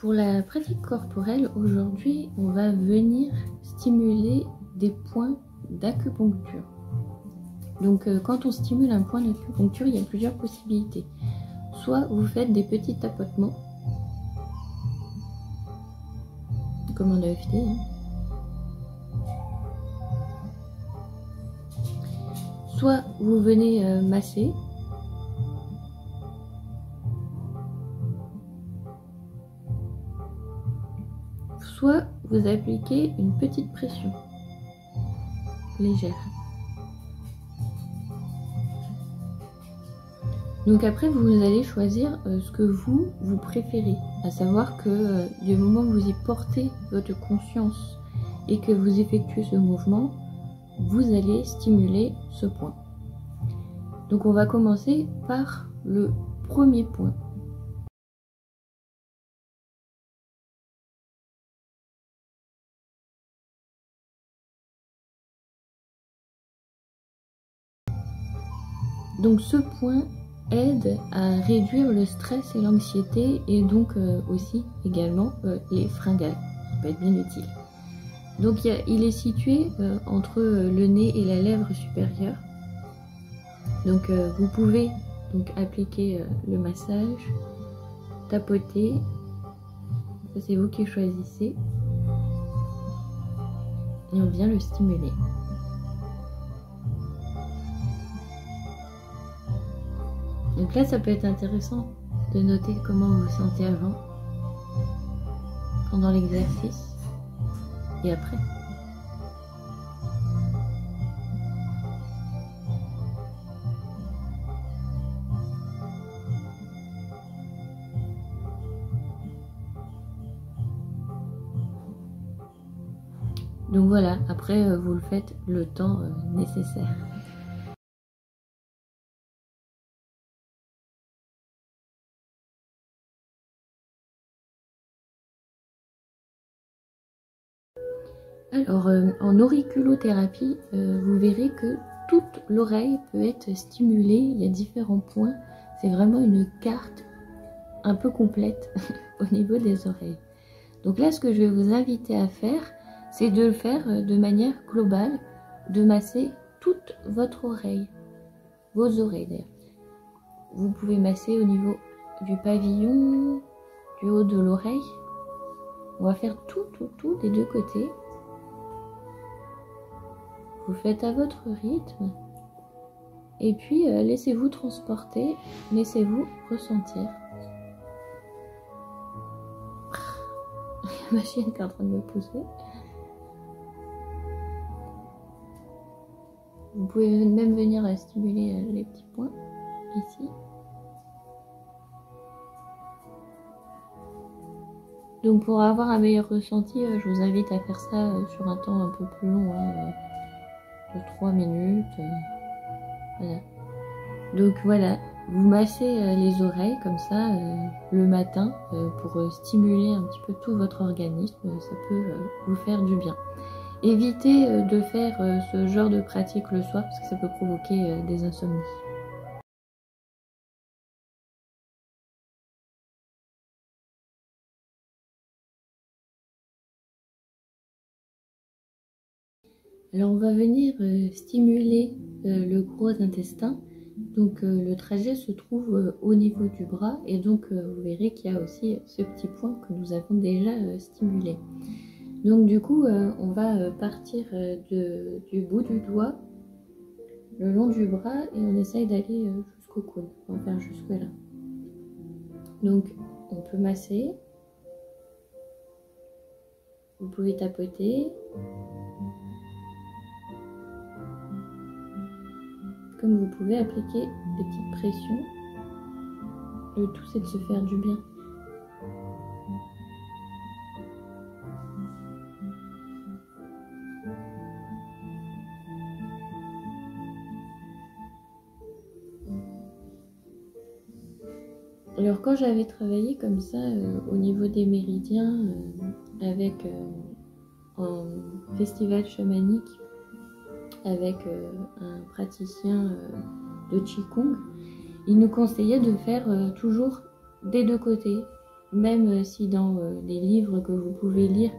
pour la pratique corporelle, aujourd'hui, on va venir stimuler des points d'acupuncture. Donc, quand on stimule un point d'acupuncture, il y a plusieurs possibilités. Soit vous faites des petits tapotements, comme en AFT, hein. Soit vous venez masser. Soit vous appliquez une petite pression légère. Donc après, vous allez choisir ce que vous préférez. À savoir que du moment où vous y portez votre conscience et que vous effectuez ce mouvement, vous allez stimuler ce point. Donc on va commencer par le premier point. Donc ce point aide à réduire le stress et l'anxiété et donc aussi également les fringales. Ça peut être bien utile. Donc il est situé entre le nez et la lèvre supérieure. Donc vous pouvez donc appliquer le massage, tapoter, ça c'est vous qui choisissez, et on vient le stimuler. Donc là, ça peut être intéressant de noter comment vous vous sentez avant, pendant l'exercice et après. Donc voilà, après vous le faites le temps nécessaire. Alors, en auriculothérapie, vous verrez que toute l'oreille peut être stimulée. Il y a différents points. C'est vraiment une carte un peu complète au niveau des oreilles. Donc là, ce que je vais vous inviter à faire, c'est de le faire de manière globale, de masser toute votre oreille, vos oreilles d'ailleurs. Vous pouvez masser au niveau du pavillon, du haut de l'oreille. On va faire tout des deux côtés. Vous faites à votre rythme et puis laissez-vous transporter, laissez-vous ressentir. Ma chienne qui est en train de me pousser. Vous pouvez même venir stimuler les petits points ici. Donc pour avoir un meilleur ressenti, je vous invite à faire ça sur un temps un peu plus long, hein, de 3 minutes. Voilà. Donc voilà, vous massez les oreilles comme ça le matin pour stimuler un petit peu tout votre organisme. Ça peut vous faire du bien. Évitez de faire ce genre de pratique le soir parce que ça peut provoquer des insomnies. Alors on va venir stimuler le gros intestin. Donc le trajet se trouve au niveau du bras et donc vous verrez qu'il y a aussi ce petit point que nous avons déjà stimulé. Donc du coup on va partir du bout du doigt le long du bras et on essaye d'aller jusqu'au coude. On va faire jusque là. Donc on peut masser, vous pouvez tapoter, comme vous pouvez appliquer des petites pressions. Le tout c'est de se faire du bien. Alors quand j'avais travaillé comme ça au niveau des méridiens avec un festival chamanique avec un praticien de Qigong, il nous conseillait de faire toujours des deux côtés. même si dans les livres que vous pouvez lire,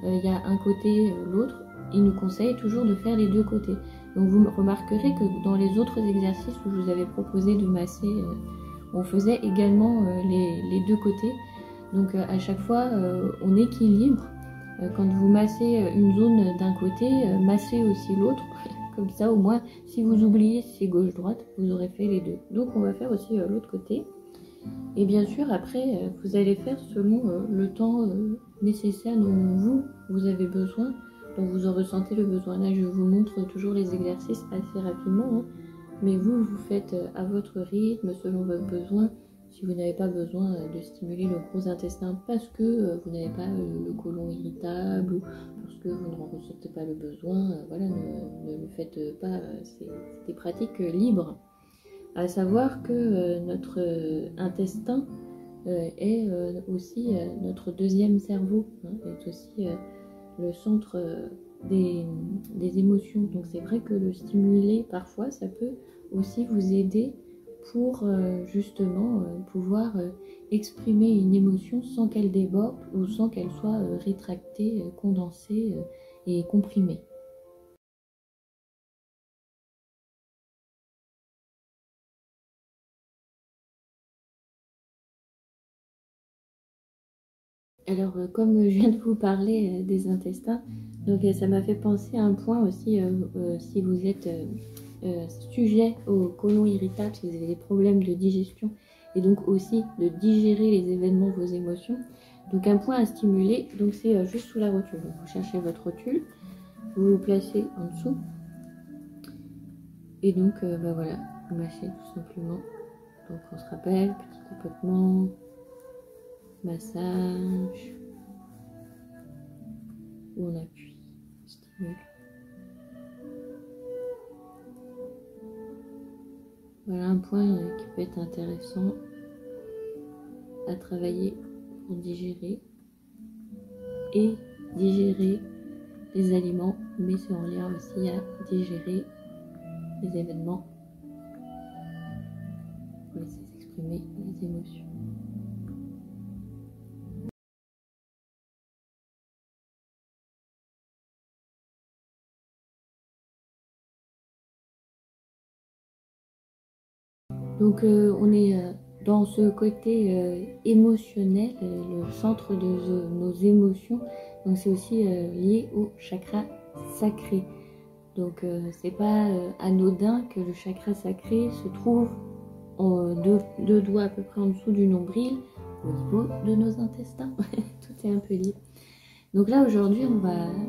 il y a un côté, l'autre, il nous conseille toujours de faire les deux côtés. Donc vous remarquerez que dans les autres exercices où je vous avais proposé de masser, on faisait également les deux côtés. Donc à chaque fois, on équilibre. Quand vous massez une zone d'un côté, massez aussi l'autre. Comme ça, au moins, si vous oubliez si c'est gauche-droite, vous aurez fait les deux. Donc on va faire aussi l'autre côté. Et bien sûr, après, vous allez faire selon le temps nécessaire dont vous avez besoin, dont vous en ressentez le besoin. Là, je vous montre toujours les exercices assez rapidement, hein, mais vous faites à votre rythme, selon votre besoin. Si vous n'avez pas besoin de stimuler le gros intestin parce que vous n'avez pas le côlon irritable ou parce que vous n'en ressentez pas le besoin, voilà, ne le faites pas. C'est des pratiques libres. À savoir que notre intestin est aussi notre deuxième cerveau, hein, est aussi le centre des émotions. Donc c'est vrai que le stimuler parfois, ça peut aussi vous aider pour justement pouvoir exprimer une émotion sans qu'elle déborde ou sans qu'elle soit rétractée, condensée et comprimée. Alors, comme je viens de vous parler des intestins, donc ça m'a fait penser à un point aussi, si vous êtes sujet au côlon irritable, si vous avez des problèmes de digestion et donc aussi de digérer les événements, vos émotions. Donc un point à stimuler, donc c'est juste sous la rotule. Donc, vous cherchez votre rotule, vous vous placez en dessous et donc bah voilà, vous mâchez tout simplement. Donc on se rappelle, petit tapotement, massage, où on appuie, stimule. Voilà un point qui peut être intéressant à travailler pour digérer et digérer les aliments, mais c'est en lien aussi à digérer les événements pour laisser s'exprimer les émotions. Donc on est dans ce côté émotionnel, le centre de nos émotions. Donc c'est aussi lié au chakra sacré. Donc c'est pas anodin que le chakra sacré se trouve deux doigts à peu près en dessous du nombril, au niveau de nos intestins. Tout est un peu lié. Donc là aujourd'hui on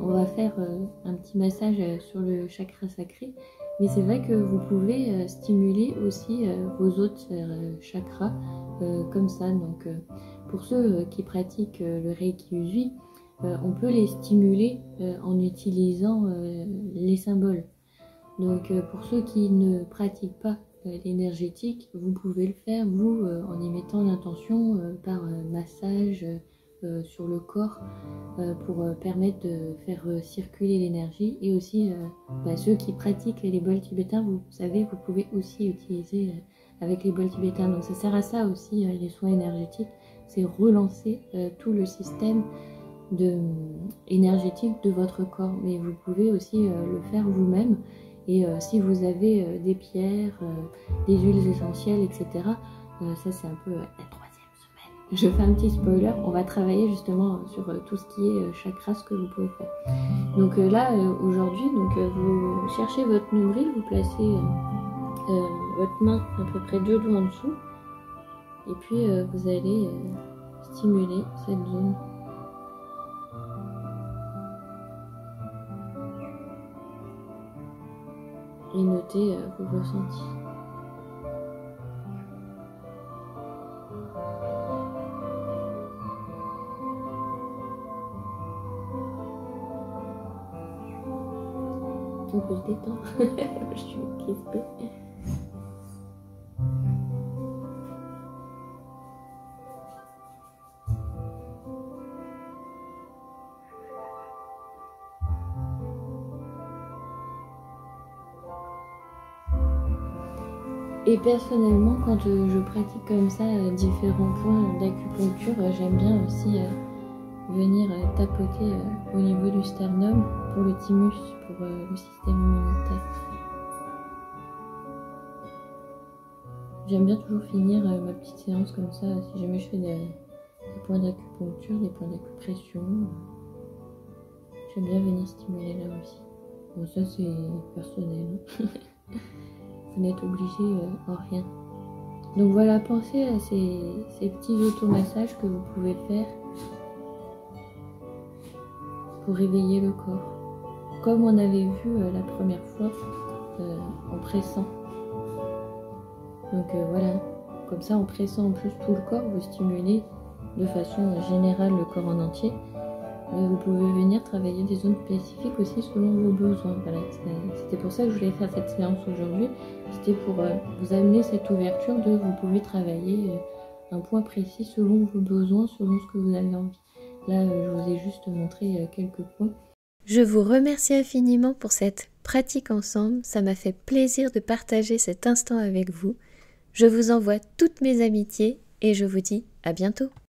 va faire un petit massage sur le chakra sacré, mais c'est vrai que vous pouvez stimuler aussi vos autres chakras comme ça. Donc pour ceux qui pratiquent le Reiki Usui, on peut les stimuler en utilisant les symboles. Donc pour ceux qui ne pratiquent pas l'énergétique, vous pouvez le faire vous en y mettant l'intention par massage sur le corps pour permettre de faire circuler l'énergie. Et aussi ceux qui pratiquent les bols tibétains, vous savez, vous pouvez aussi utiliser avec les bols tibétains. Donc ça sert à ça aussi, les soins énergétiques, c'est relancer tout le système énergétique de votre corps. Mais vous pouvez aussi le faire vous-même. Et si vous avez des pierres, des huiles essentielles, etc., ça c'est un peu la troisième semaine. Je fais un petit spoiler, on va travailler justement sur tout ce qui est chakras, ce que vous pouvez faire. Donc là, aujourd'hui, vous cherchez votre nombril, vous placez votre main à peu près 2 doigts en dessous, et puis vous allez stimuler cette zone. Et notez vos ressentis. On peut se détendre. Je suis crispée. Et personnellement, quand je pratique comme ça différents points d'acupuncture, j'aime bien aussi venir tapoter au niveau du sternum pour le thymus, pour le système immunitaire. J'aime bien toujours finir ma petite séance comme ça, si jamais je fais des points d'acupuncture, des points d'acupression. J'aime bien venir stimuler là aussi. Bon, ça c'est personnel. Vous n'êtes obligé en rien. Donc voilà, pensez à ces petits automassages que vous pouvez faire pour réveiller le corps. Comme on avait vu la première fois en pressant. Donc voilà, comme ça en pressant en plus tout le corps, vous stimulez de façon générale le corps en entier. Mais vous pouvez venir travailler des zones spécifiques aussi selon vos besoins. Voilà, c'était pour ça que je voulais faire cette séance aujourd'hui. C'était pour vous amener cette ouverture de vous pouvez travailler un point précis selon vos besoins, selon ce que vous avez envie. Là, je vous ai juste montré quelques points. Je vous remercie infiniment pour cette pratique ensemble. Ça m'a fait plaisir de partager cet instant avec vous. Je vous envoie toutes mes amitiés et je vous dis à bientôt.